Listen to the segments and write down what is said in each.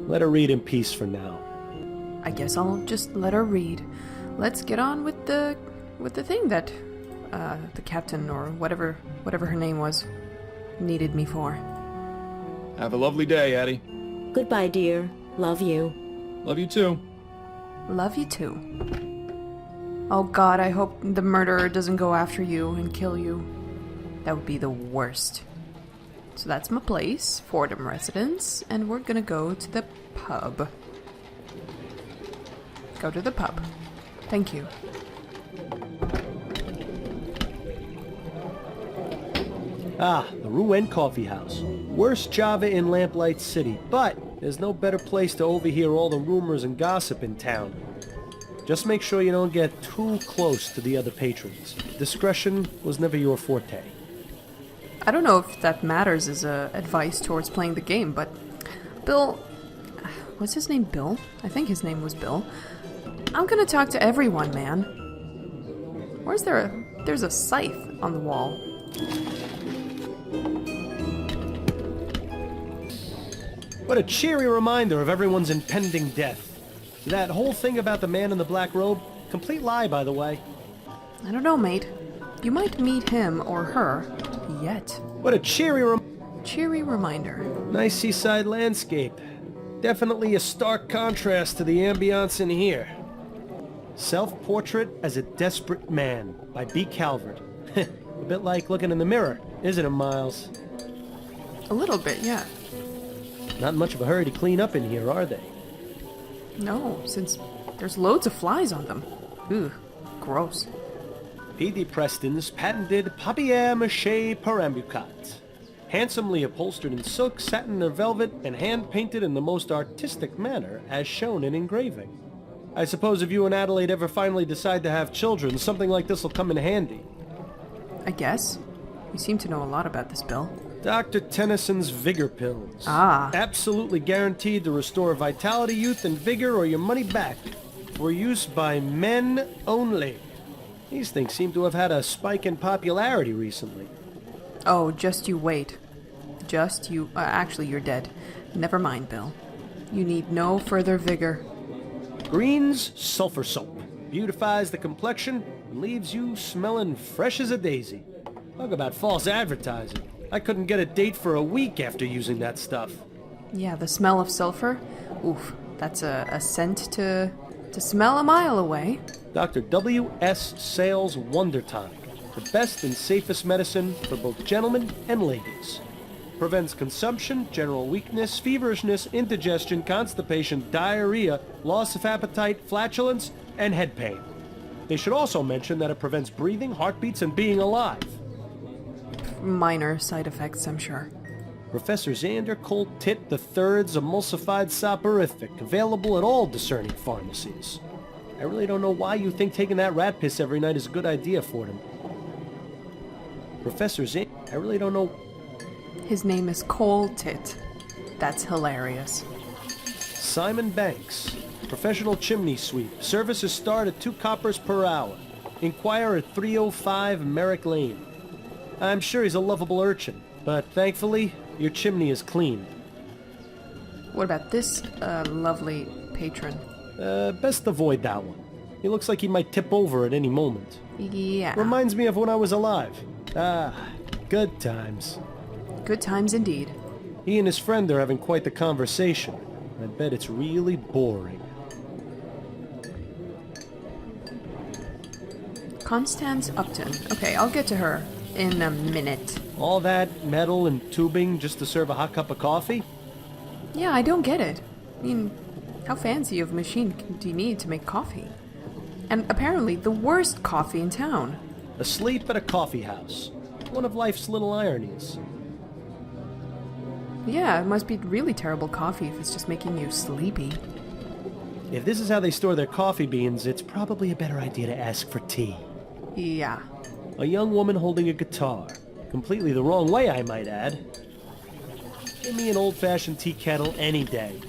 Let her read in peace for now. I guess I'll just let her read. Let's get on with the thing that the captain or whatever her name was needed me for. Have a lovely day, Addie. Goodbye, dear. Love you. Love you too. Love you too. Oh God, I hope the murderer doesn't go after you and kill you. That would be the worst. So that's my place, Fordham residence, and we're gonna go to the pub. Go to the pub. Thank you. Ah, the Rouen Coffee House. Worst Java in Lamplight City, but there's no better place to overhear all the rumors and gossip in town. Just make sure you don't get too close to the other patrons. Discretion was never your forte. I don't know if that matters as advice towards playing the game, but Bill... What's his name, Bill? I think his name was Bill. I'm gonna talk to everyone, man. Where's there's a scythe on the wall. What a cheery reminder of everyone's impending death. That whole thing about the man in the black robe, complete lie, by the way. I don't know, mate. You might meet him or her yet. What a cheery reminder. Nice seaside landscape. Definitely a stark contrast to the ambiance in here. Self-Portrait as a Desperate Man by B. Calvert. A bit like looking in the mirror, isn't it, Miles? A little bit, yeah. Not much of a hurry to clean up in here, are they? No, since there's loads of flies on them. Ugh, gross. P.D. Preston's patented papier-mâché perambucat. Handsomely upholstered in silk, satin, or velvet, and hand-painted in the most artistic manner, as shown in engraving. I suppose if you and Adelaide ever finally decide to have children, something like this will come in handy. I guess. You seem to know a lot about this, Bill. Dr. Tennyson's Vigor Pills. Ah. Absolutely guaranteed to restore vitality, youth, and vigor, or your money back. For use by men only. These things seem to have had a spike in popularity recently. Oh, just you wait. Just you... actually, you're dead. Never mind, Bill. You need no further vigor. Green's Sulfur Soap. Beautifies the complexion and leaves you smelling fresh as a daisy. Talk about false advertising. I couldn't get a date for a week after using that stuff. Yeah, the smell of sulfur. Oof, that's a scent to smell a mile away. Dr. W.S. Sales Wonder Tonic. The best and safest medicine for both gentlemen and ladies. Prevents consumption, general weakness, feverishness, indigestion, constipation, diarrhea, loss of appetite, flatulence, and head pain. They should also mention that it prevents breathing, heartbeats, and being alive. Minor side effects, I'm sure. Professor Xander Colt Tit III's emulsified soporific, available at all discerning pharmacies. I really don't know why you think taking that rat piss every night is a good idea, Fordham. Professor Xander, I really don't know... His name is Cole Tit. That's hilarious. Simon Banks, professional chimney sweep. Services start at 2 coppers per hour. Inquire at 305 Merrick Lane. I'm sure he's a lovable urchin, but thankfully, your chimney is clean. What about this lovely patron? Best avoid that one. He looks like he might tip over at any moment. Yeah. Reminds me of when I was alive. Ah, good times. Good times indeed. He and his friend are having quite the conversation. I bet it's really boring. Constance Upton. Okay, I'll get to her in a minute. All that metal and tubing just to serve a hot cup of coffee? Yeah, I don't get it. I mean, how fancy of a machine do you need to make coffee? And apparently the worst coffee in town. Asleep at a coffee house. One of life's little ironies. Yeah, it must be really terrible coffee if it's just making you sleepy. If this is how they store their coffee beans, it's probably a better idea to ask for tea. Yeah. A young woman holding a guitar. Completely the wrong way, I might add. Give me an old-fashioned tea kettle any day.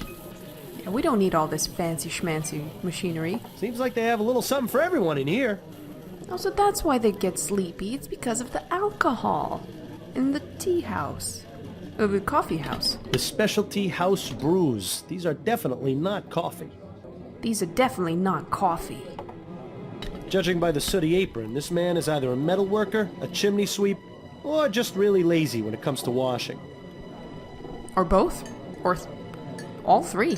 Yeah, we don't need all this fancy schmancy machinery. Seems like they have a little something for everyone in here. Oh, so that's why they get sleepy. It's because of the alcohol in the tea house. A coffee house. The specialty house brews. These are definitely not coffee. These are definitely not coffee. Judging by the sooty apron, this man is either a metal worker, a chimney sweep, or just really lazy when it comes to washing. Or both. Or all three.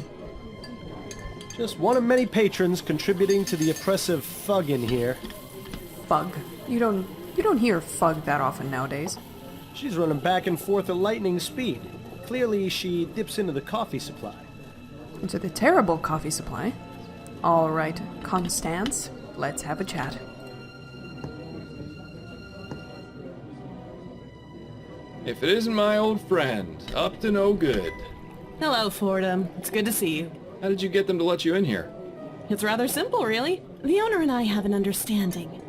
Just one of many patrons contributing to the oppressive thug in here. Fug. You don't hear fug that often nowadays. She's running back and forth at lightning speed. Clearly, she dips into the coffee supply. Into the terrible coffee supply. All right, Constance, let's have a chat. If it isn't my old friend, up to no good. Hello, Fordham. It's good to see you. How did you get them to let you in here? It's rather simple, really. The owner and I have an understanding.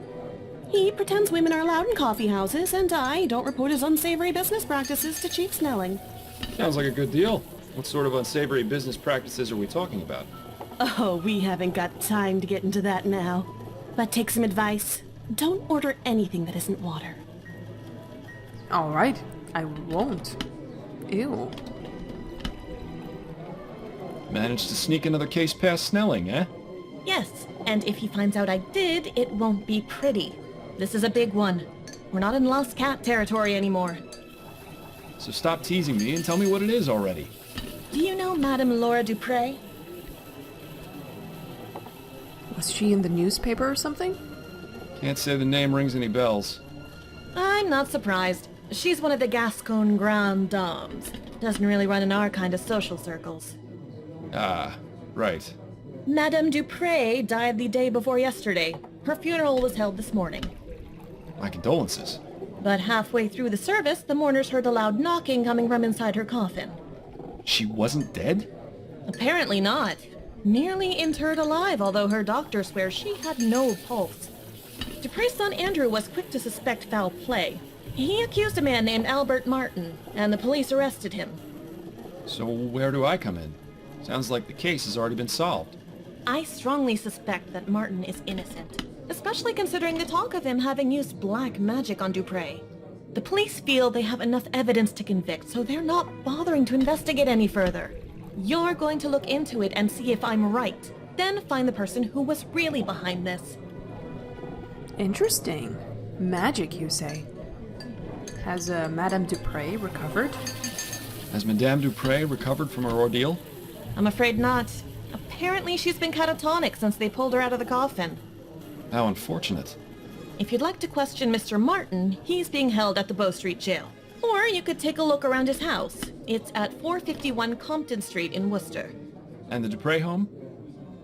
He pretends women are allowed in coffee houses, and I don't report his unsavory business practices to Chief Snelling. Sounds like a good deal. What sort of unsavory business practices are we talking about? Oh, we haven't got time to get into that now. But take some advice. Don't order anything that isn't water. All right, I won't. Ew. Managed to sneak another case past Snelling, eh? Yes, and if he finds out I did, it won't be pretty. This is a big one. We're not in lost cat territory anymore. So stop teasing me and tell me what it is already. Do you know Madame Laura Dupre? Was she in the newspaper or something? Can't say the name rings any bells. I'm not surprised. She's one of the Gascon Grand Dames. Doesn't really run in our kind of social circles. Ah, right. Madame Dupre died the day before yesterday. Her funeral was held this morning. My condolences. But halfway through the service, the mourners heard a loud knocking coming from inside her coffin. She wasn't dead? Apparently not. Nearly interred alive, although her doctor swears she had no pulse. Dupre's son Andrew was quick to suspect foul play. He accused a man named Albert Martin, and the police arrested him. So where do I come in? Sounds like the case has already been solved. I strongly suspect that Martin is innocent, especially considering the talk of him having used black magic on Dupre. The police feel they have enough evidence to convict, so they're not bothering to investigate any further. You're going to look into it and see if I'm right, then find the person who was really behind this. Interesting. Magic, you say? Has Madame Dupre recovered? Has Madame Dupre recovered from her ordeal? I'm afraid not. Apparently she's been catatonic since they pulled her out of the coffin. How unfortunate. If you'd like to question Mr. Martin, he's being held at the Bow Street jail. Or you could take a look around his house. It's at 451 Compton Street in Worcester. And the Dupre home?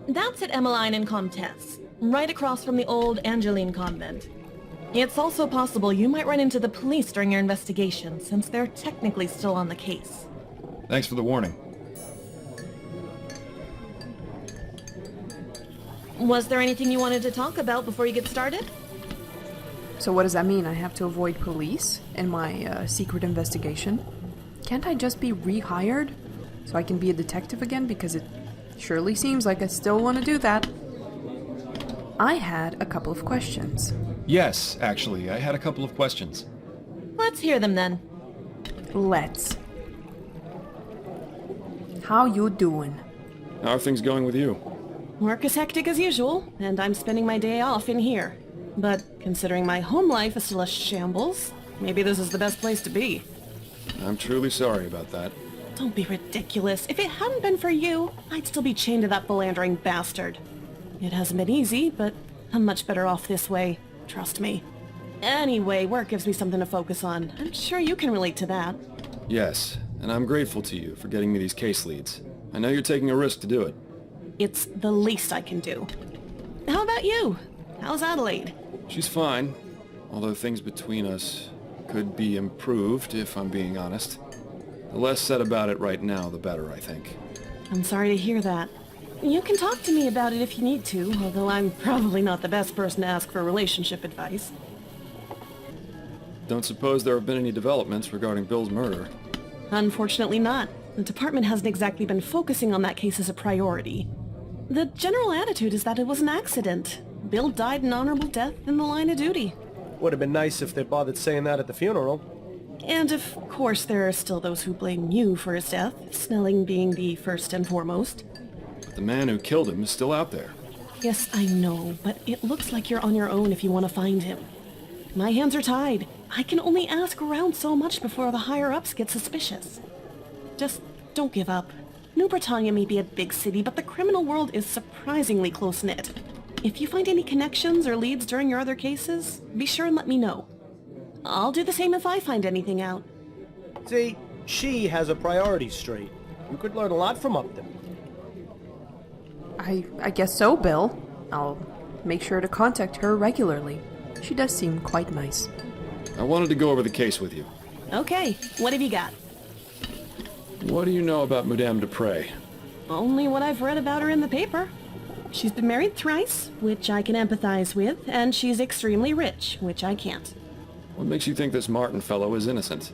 That's at Emmeline and Comtesse, right across from the old Angeline convent. It's also possible you might run into the police during your investigation, since they're technically still on the case. Thanks for the warning. Was there anything you wanted to talk about before you get started? So what does that mean? I have to avoid police in my secret investigation? Can't I just be rehired so I can be a detective again? Because it surely seems like I still want to do that. I had a couple of questions. Yes, actually, I had a couple of questions. Let's hear them then. Let's. How you doing? How are things going with you? Work is hectic as usual, and I'm spending my day off in here. But considering my home life is still a shambles, maybe this is the best place to be. I'm truly sorry about that. Don't be ridiculous. If it hadn't been for you, I'd still be chained to that philandering bastard. It hasn't been easy, but I'm much better off this way. Trust me. Anyway, work gives me something to focus on. I'm sure you can relate to that. Yes, and I'm grateful to you for getting me these case leads. I know you're taking a risk to do it. It's the least I can do. How about you? How's Adelaide? She's fine, although things between us could be improved, if I'm being honest. The less said about it right now, the better, I think. I'm sorry to hear that. You can talk to me about it if you need to, although I'm probably not the best person to ask for relationship advice. Don't suppose there have been any developments regarding Bill's murder? Unfortunately not. The department hasn't exactly been focusing on that case as a priority. The general attitude is that it was an accident. Bill died an honorable death in the line of duty. Would have been nice if they bothered saying that at the funeral. And of course there are still those who blame you for his death, Snelling being the first and foremost. But the man who killed him is still out there. Yes, I know, but it looks like you're on your own if you want to find him. My hands are tied. I can only ask around so much before the higher-ups get suspicious. Just don't give up. New Britannia may be a big city, but the criminal world is surprisingly close-knit. If you find any connections or leads during your other cases, be sure and let me know. I'll do the same if I find anything out. See, she has a priority straight. You could learn a lot from Upton. I guess so, Bill. I'll make sure to contact her regularly. She does seem quite nice. I wanted to go over the case with you. Okay, what have you got? What do you know about Madame Dupre? Only what I've read about her in the paper. She's been married thrice, which I can empathize with, and she's extremely rich, which I can't. What makes you think this Martin fellow is innocent?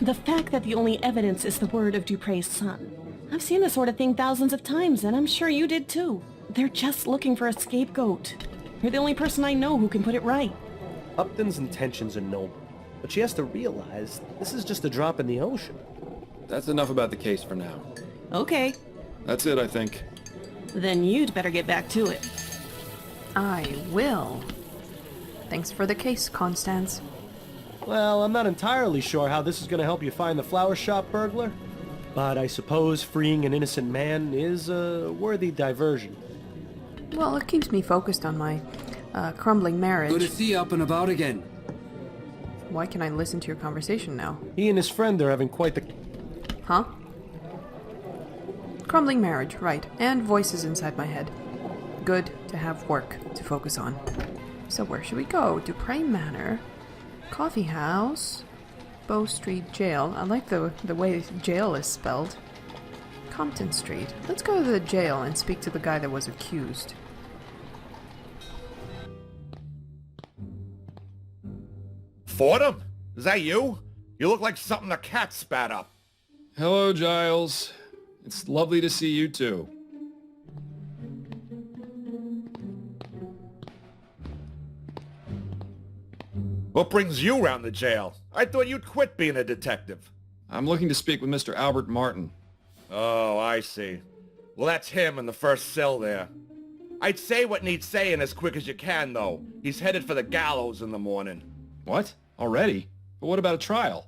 The fact that the only evidence is the word of Dupre's son. I've seen this sort of thing thousands of times, and I'm sure you did too. They're just looking for a scapegoat. You're the only person I know who can put it right. Upton's intentions are noble, but she has to realize this is just a drop in the ocean. That's enough about the case for now. Okay, That's it, I think. then you'd better get back to it. I will. Thanks for the case, Constance. Well, I'm not entirely sure how this is going to help you find the flower shop burglar, but I suppose freeing an innocent man is a worthy diversion. Well, it keeps me focused on my crumbling marriage. Good to see you up and about again. Why can I listen to your conversation now? He and his friend are having quite the... Huh? Crumbling marriage, right. And voices inside my head. Good to have work to focus on. So where should we go? Dupre Manor, Coffee House, Bow Street Jail. I like the way jail is spelled. Compton Street. Let's go to the jail and speak to the guy that was accused. Fordham? Is that you? You look like something a cat spat up. Hello, Giles. It's lovely to see you too. What brings you round the jail? I thought you'd quit being a detective. I'm looking to speak with Mr. Albert Martin. Oh, I see. Well, that's him in the first cell there. I'd say what needs saying as quick as you can, though. He's headed for the gallows in the morning. What? Already? But what about a trial?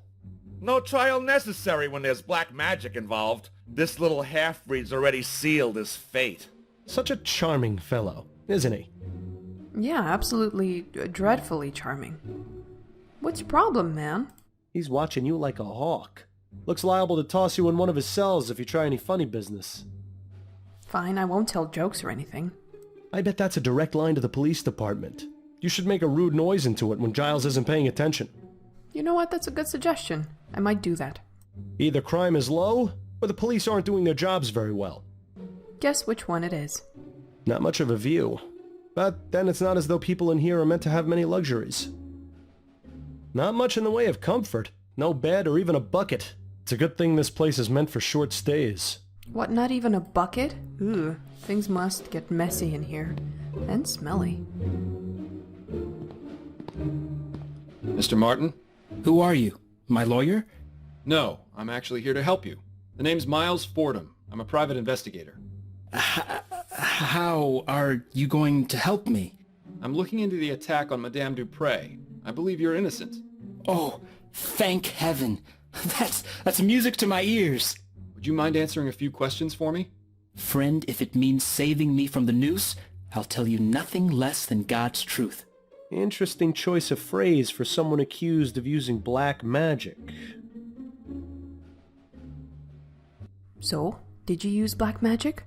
No trial necessary when there's black magic involved. This little half-breed's already sealed his fate. Such a charming fellow, isn't he? Yeah, absolutely dreadfully charming. What's your problem, man? He's watching you like a hawk. Looks liable to toss you in one of his cells if you try any funny business. Fine, I won't tell jokes or anything. I bet that's a direct line to the police department. You should make a rude noise into it when Giles isn't paying attention. You know what? That's a good suggestion. I might do that. Either crime is low, or the police aren't doing their jobs very well. Guess which one it is. Not much of a view. But then it's not as though people in here are meant to have many luxuries. Not much in the way of comfort. No bed or even a bucket. It's a good thing this place is meant for short stays. What, not even a bucket? Ooh, things must get messy in here. And smelly. Mr. Martin? Who are you? My lawyer? No, I'm actually here to help you. The name's Miles Fordham. I'm a private investigator. How are you going to help me? I'm looking into the attack on Madame Dupre. I believe you're innocent. Oh, thank heaven. That's music to my ears. Would you mind answering a few questions for me? Friend, if it means saving me from the noose, I'll tell you nothing less than God's truth. Interesting choice of phrase for someone accused of using black magic. So, did you use black magic?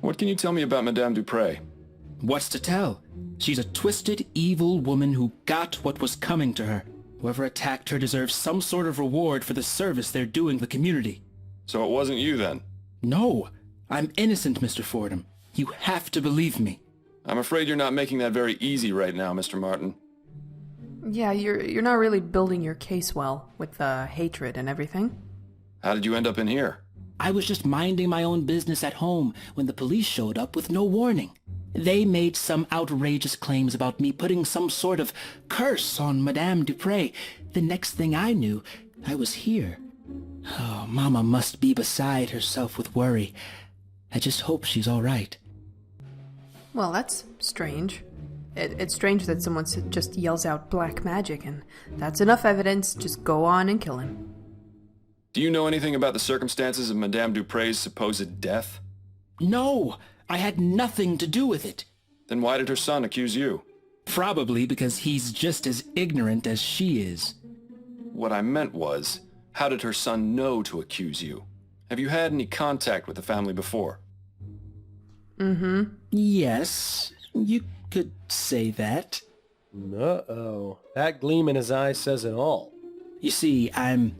What can you tell me about Madame Dupre? What's to tell? She's a twisted, evil woman who got what was coming to her. Whoever attacked her deserves some sort of reward for the service they're doing the community. So it wasn't you then? No, I'm innocent, Mr. Fordham. You have to believe me. I'm afraid you're not making that very easy right now, Mr. Martin. Yeah, you're not really building your case well, with the hatred and everything. How did you end up in here? I was just minding my own business at home when the police showed up with no warning. They made some outrageous claims about me putting some sort of curse on Madame Dupre, The next thing I knew, I was here. Oh, Mama must be beside herself with worry. I just hope she's all right. Well, that's strange. It's strange that someone just yells out black magic, and that's enough evidence. Just go on and kill him. Do you know anything about the circumstances of Madame Dupre's supposed death? No, I had nothing to do with it. Then why did her son accuse you? Probably because he's just as ignorant as she is. What I meant was, how did her son know to accuse you? Have you had any contact with the family before? Yes, you could say that. Uh-oh. That gleam in his eye says it all. You see, I'm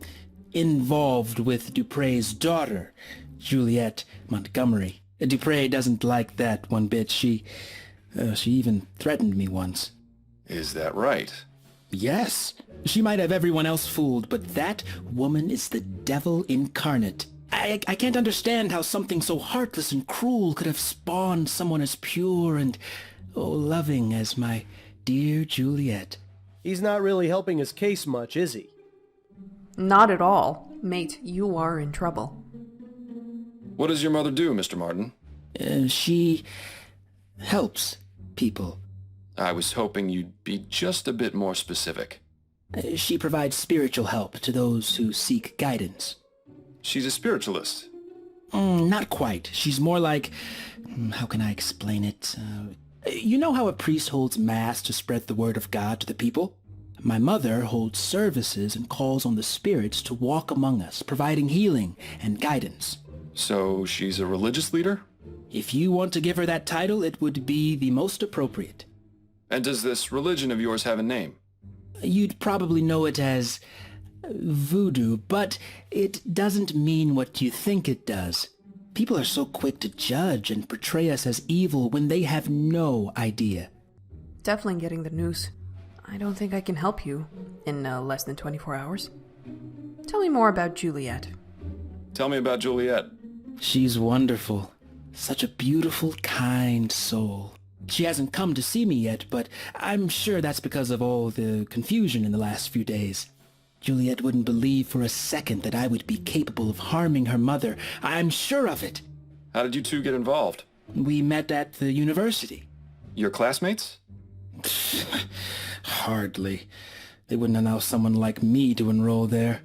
involved with Dupre's daughter, Juliet Montgomery. Dupre doesn't like that one bit. She even threatened me once. Is that right? Yes. She might have everyone else fooled, but that woman is the devil incarnate. I can't understand how something so heartless and cruel could have spawned someone as pure and, loving as my dear Juliet. He's not really helping his case much, is he? Not at all. Mate, you are in trouble. What does your mother do, Mr. Martin? She helps people. I was hoping you'd be just a bit more specific. She provides spiritual help to those who seek guidance. She's a spiritualist. Not quite. She's more like... how can I explain it? You know how a priest holds mass to spread the word of God to the people? My mother holds services and calls on the spirits to walk among us, providing healing and guidance. So she's a religious leader? If you want to give her that title, it would be the most appropriate. And does this religion of yours have a name? You'd probably know it as voodoo, but it doesn't mean what you think it does. People are so quick to judge and portray us as evil when they have no idea. Definitely getting the news. I don't think I can help you in less than 24 hours. Tell me more about Juliet. Tell me about Juliet. She's wonderful. Such a beautiful, kind soul. She hasn't come to see me yet, but I'm sure that's because of all the confusion in the last few days. Juliet wouldn't believe for a second that I would be capable of harming her mother. I'm sure of it. How did you two get involved? We met at the university. Your classmates? Hardly. They wouldn't allow someone like me to enroll there.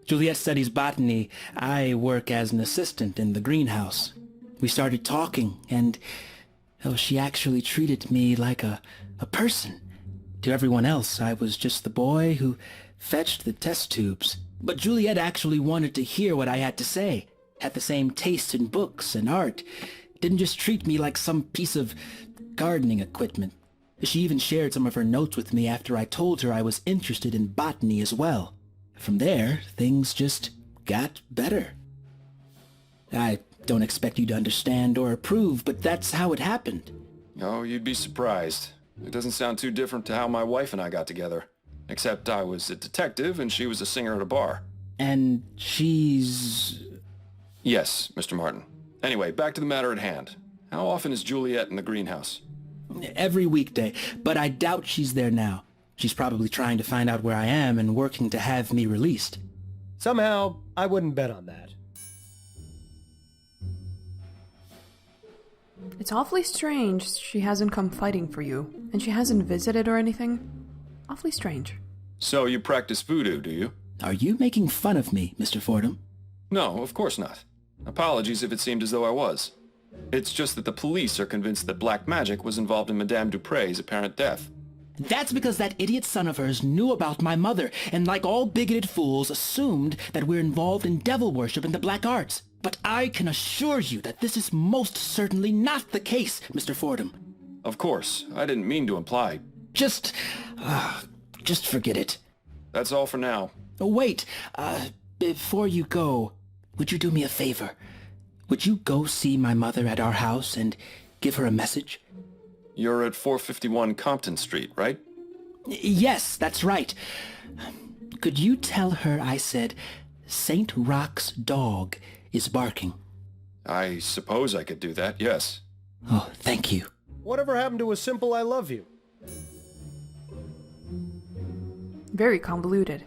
Juliet studies botany. I work as an assistant in the greenhouse. We started talking, and she actually treated me like a person. To everyone else, I was just the boy who fetched the test tubes. But Juliet actually wanted to hear what I had to say, had the same taste in books and art, didn't just treat me like some piece of gardening equipment. She even shared some of her notes with me after I told her I was interested in botany as well. From there, things just got better. I don't expect you to understand or approve, but that's how it happened. Oh, you'd be surprised. It doesn't sound too different to how my wife and I got together. Except I was a detective and she was a singer at a bar. And she's... Yes, Mr. Martin. Anyway, back to the matter at hand. How often is Juliet in the greenhouse? Every weekday, but I doubt she's there now. She's probably trying to find out where I am and working to have me released. Somehow, I wouldn't bet on that. It's awfully strange she hasn't come fighting for you, and she hasn't visited or anything. Awfully strange. So you practice voodoo, do you? Are you making fun of me, Mr. Fordham? No, of course not. Apologies if it seemed as though I was. It's just that the police are convinced that black magic was involved in Madame Dupre's apparent death. That's because that idiot son of hers knew about my mother, and like all bigoted fools, assumed that we're involved in devil worship and the black arts. But I can assure you that this is most certainly not the case, Mr. Fordham. Of course, I didn't mean to imply. Just forget it. That's all for now. Oh, wait, before you go, would you do me a favor? Would you go see my mother at our house and give her a message? You're at 451 Compton Street, right? Yes, that's right. Could you tell her I said St. Rock's dog is barking? I suppose I could do that, yes. Oh, thank you. Whatever happened to a simple I love you? Very convoluted.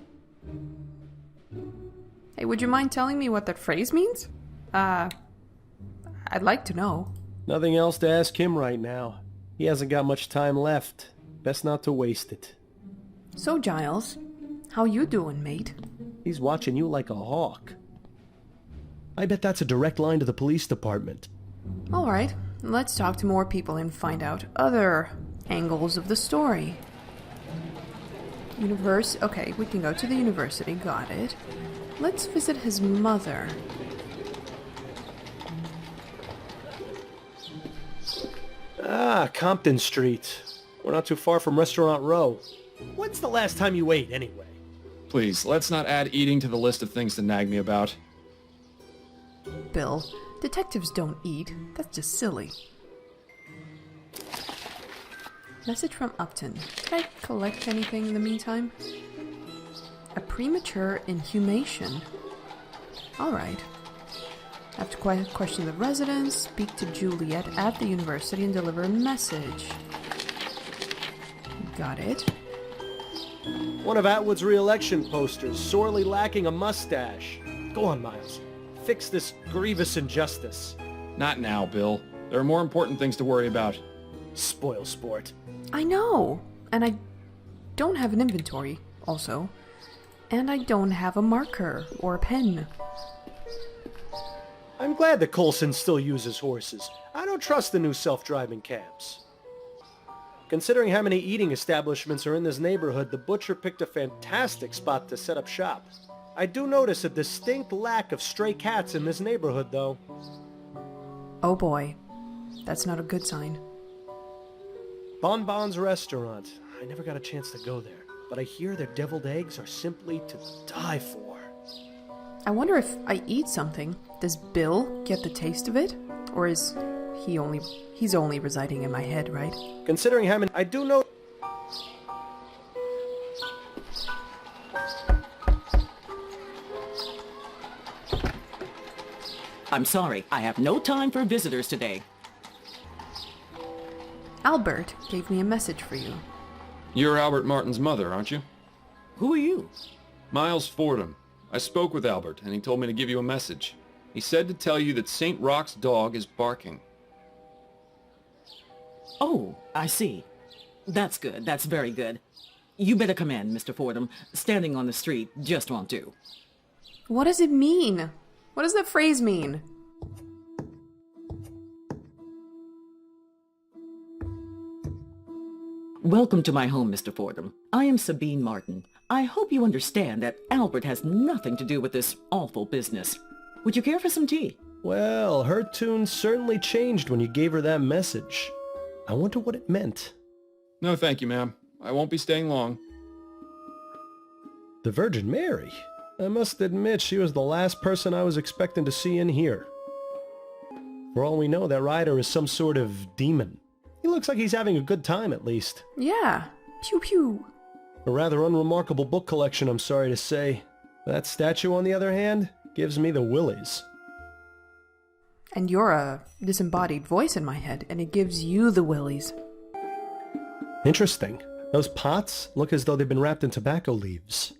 Hey, would you mind telling me what that phrase means? I'd like to know. Nothing else to ask him right now. He hasn't got much time left. Best not to waste it. So, Giles, how you doing, mate? He's watching you like a hawk. I bet that's a direct line to the police department. Alright, let's talk to more people and find out other angles of the story. Okay, we can go to the university, got it. Let's visit his mother. Ah, Compton Street. We're not too far from Restaurant Row. When's the last time you ate, anyway? Please, let's not add eating to the list of things to nag me about. Bill, detectives don't eat. That's just silly. Message from Upton. Did I collect anything in the meantime? A premature inhumation. Alright. I have to question the residents, speak to Juliet at the university, and deliver a message. Got it. One of Atwood's re-election posters, sorely lacking a mustache. Go on, Miles. Fix this grievous injustice. Not now, Bill. There are more important things to worry about. Spoil sport. I know! And I don't have an inventory, also. And I don't have a marker or a pen. I'm glad that Coulson still uses horses. I don't trust the new self-driving cabs. Considering how many eating establishments are in this neighborhood, the butcher picked a fantastic spot to set up shop. I do notice a distinct lack of stray cats in this neighborhood, though. Oh boy. That's not a good sign. Bon Bon's restaurant. I never got a chance to go there, but I hear their deviled eggs are simply to die for. I wonder if I eat something, does Bill get the taste of it? Or is he's only residing in my head, right? Considering how many... I do know... I'm sorry, I have no time for visitors today. Albert gave me a message for you. You're Albert Martin's mother, aren't you? Who are you? Miles Fordham. I spoke with Albert, and he told me to give you a message. He said to tell you that St. Roch's dog is barking. Oh, I see. That's good, that's very good. You better come in, Mr. Fordham. Standing on the street just won't do. What does it mean? What does that phrase mean? Welcome to my home, Mr. Fordham. I am Sabine Martin. I hope you understand that Albert has nothing to do with this awful business. Would you care for some tea? Well, her tune certainly changed when you gave her that message. I wonder what it meant. No, thank you, ma'am. I won't be staying long. The Virgin Mary? I must admit she was the last person I was expecting to see in here. For all we know, that rider is some sort of demon. He looks like he's having a good time, at least. Yeah. Pew pew. A rather unremarkable book collection, I'm sorry to say. That statue, on the other hand, gives me the willies. And you're a disembodied voice in my head, and it gives you the willies. Interesting. Those pots look as though they've been wrapped in tobacco leaves.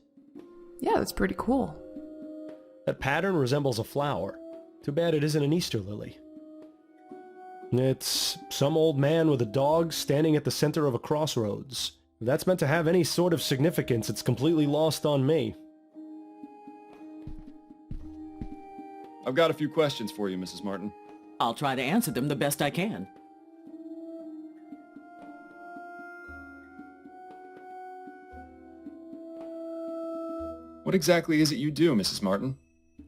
Yeah, that's pretty cool. That pattern resembles a flower. Too bad it isn't an Easter lily. It's some old man with a dog standing at the center of a crossroads. If that's meant to have any sort of significance, it's completely lost on me. I've got a few questions for you, Mrs. Martin. I'll try to answer them the best I can. What exactly is it you do, Mrs. Martin?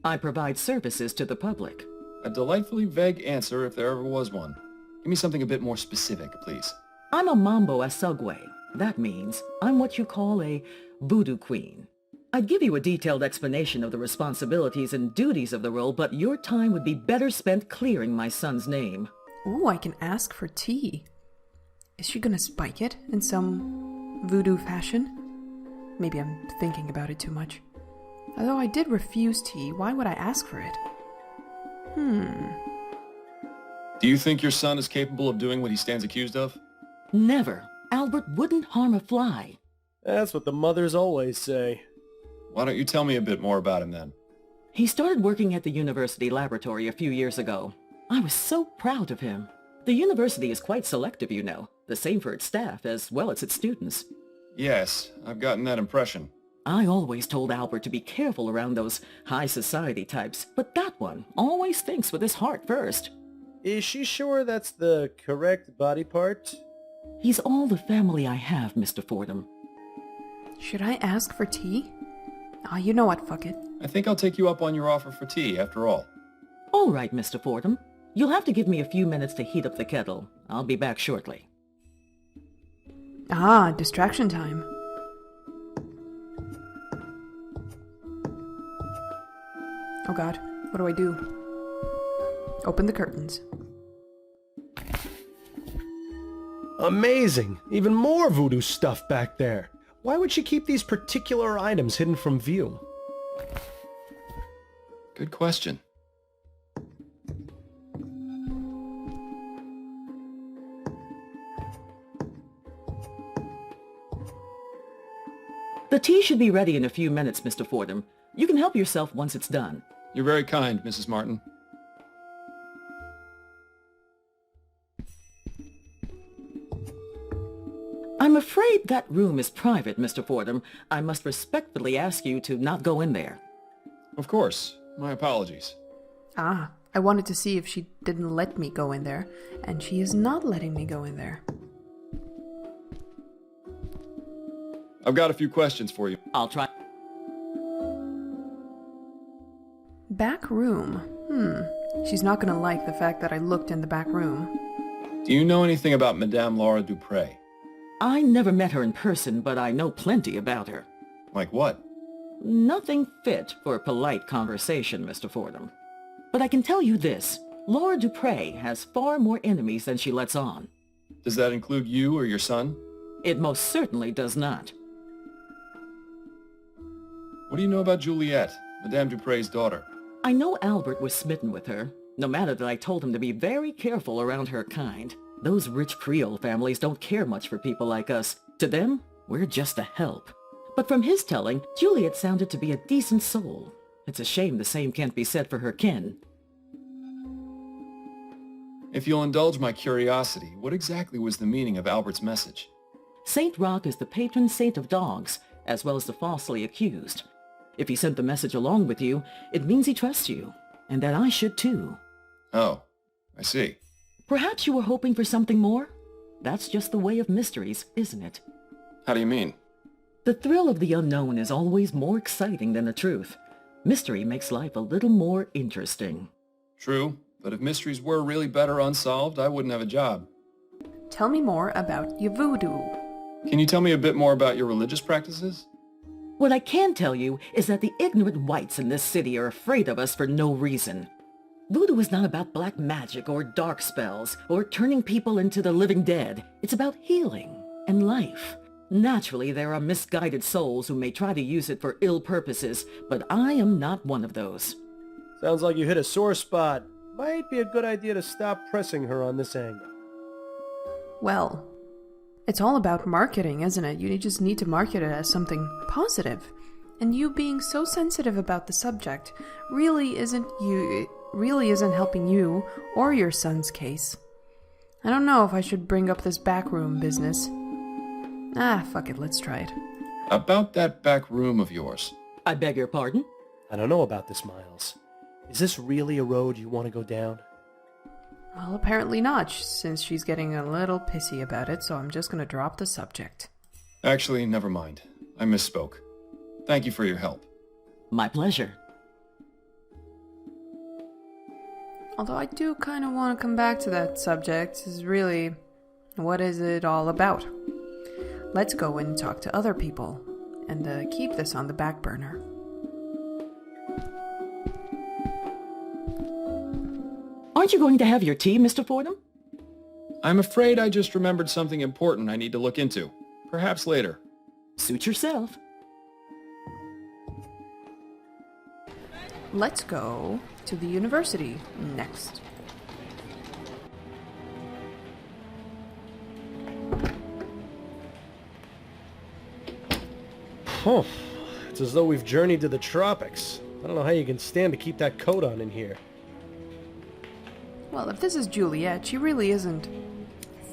I provide services to the public. A delightfully vague answer if there ever was one. Give me something a bit more specific, please. I'm a Mambo Asogwe. That means I'm what you call a Voodoo Queen. I'd give you a detailed explanation of the responsibilities and duties of the role, but your time would be better spent clearing my son's name. Ooh, I can ask for tea. Is she gonna spike it in some voodoo fashion? Maybe I'm thinking about it too much. Although I did refuse tea, why would I ask for it? Do you think your son is capable of doing what he stands accused of? Never. Albert wouldn't harm a fly. That's what the mothers always say. Why don't you tell me a bit more about him then? He started working at the university laboratory a few years ago. I was so proud of him. The university is quite selective, you know. The same for its staff as well as its students. Yes, I've gotten that impression. I always told Albert to be careful around those high society types, but that one always thinks with his heart first. Is she sure that's the correct body part? He's all the family I have, Mr. Fordham. Should I ask for tea? Ah, you know what, fuck it. I think I'll take you up on your offer for tea, after all. All right, Mr. Fordham. You'll have to give me a few minutes to heat up the kettle. I'll be back shortly. Ah, distraction time. Oh god, what do I do? Open the curtains. Amazing! Even more voodoo stuff back there. Why would she keep these particular items hidden from view? Good question. The tea should be ready in a few minutes, Mr. Fordham. You can help yourself once it's done. You're very kind, Mrs. Martin. I'm afraid that room is private, Mr. Fordham. I must respectfully ask you to not go in there. Of course. My apologies. Ah, I wanted to see if she didn't let me go in there, and she is not letting me go in there. I've got a few questions for you. I'll try. Back room. She's not gonna like the fact that I looked in the back room. Do you know anything about Madame Laura Dupre? I never met her in person, but I know plenty about her. Like what? Nothing fit for polite conversation, Mr. Fordham. But I can tell you this. Laura Dupre has far more enemies than she lets on. Does that include you or your son? It most certainly does not. What do you know about Juliet, Madame Dupre's daughter? I know Albert was smitten with her, no matter that I told him to be very careful around her kind. Those rich Creole families don't care much for people like us. To them, we're just a help. But from his telling, Juliet sounded to be a decent soul. It's a shame the same can't be said for her kin. If you'll indulge my curiosity, what exactly was the meaning of Albert's message? Saint Roch is the patron saint of dogs, as well as the falsely accused. If he sent the message along with you, it means he trusts you, and that I should too. Oh, I see. Perhaps you were hoping for something more? That's just the way of mysteries, isn't it? How do you mean? The thrill of the unknown is always more exciting than the truth. Mystery makes life a little more interesting. True, but if mysteries were really better unsolved, I wouldn't have a job. Tell me more about your voodoo. Can you tell me a bit more about your religious practices? What I can tell you is that the ignorant whites in this city are afraid of us for no reason. Voodoo is not about black magic or dark spells or turning people into the living dead. It's about healing and life. Naturally, there are misguided souls who may try to use it for ill purposes, but I am not one of those. Sounds like you hit a sore spot. Might be a good idea to stop pressing her on this angle. Well, it's all about marketing, isn't it? You just need to market it as something positive. And you being so sensitive about the subject really isn't helping you or your son's case. I don't know if I should bring up this backroom business. Ah, fuck it, let's try it. About that back room of yours. I beg your pardon? I don't know about this, Miles. Is this really a road you want to go down? Well, apparently not, since she's getting a little pissy about it, so I'm just gonna drop the subject. Actually, never mind. I misspoke. Thank you for your help. My pleasure. Although I do kind of want to come back to that subject, is really, what is it all about? Let's go and talk to other people, and keep this on the back burner. Aren't you going to have your tea, Mr. Fordham? I'm afraid I just remembered something important I need to look into. Perhaps later. Suit yourself. Let's go to the university next. Huh. It's as though we've journeyed to the tropics. I don't know how you can stand to keep that coat on in here. Well, if this is Juliet, she really isn't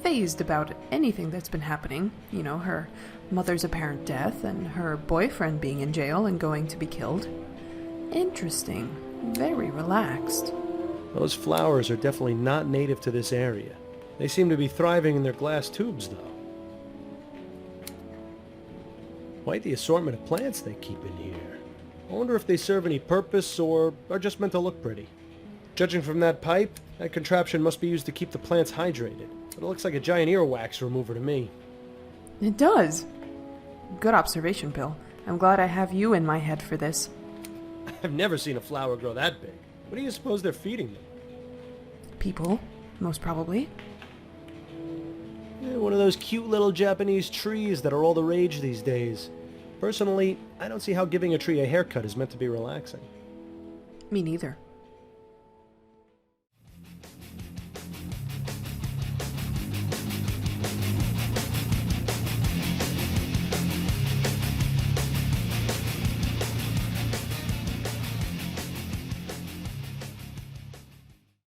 fazed about anything that's been happening. You know, her mother's apparent death and her boyfriend being in jail and going to be killed. Interesting. Very relaxed. Those flowers are definitely not native to this area. They seem to be thriving in their glass tubes, though. Quite the assortment of plants they keep in here. I wonder if they serve any purpose or are just meant to look pretty. Judging from that pipe, that contraption must be used to keep the plants hydrated. But it looks like a giant earwax remover to me. It does. Good observation, Bill. I'm glad I have you in my head for this. I've never seen a flower grow that big. What do you suppose they're feeding them? People, most probably. One of those cute little Japanese trees that are all the rage these days. Personally, I don't see how giving a tree a haircut is meant to be relaxing. Me neither.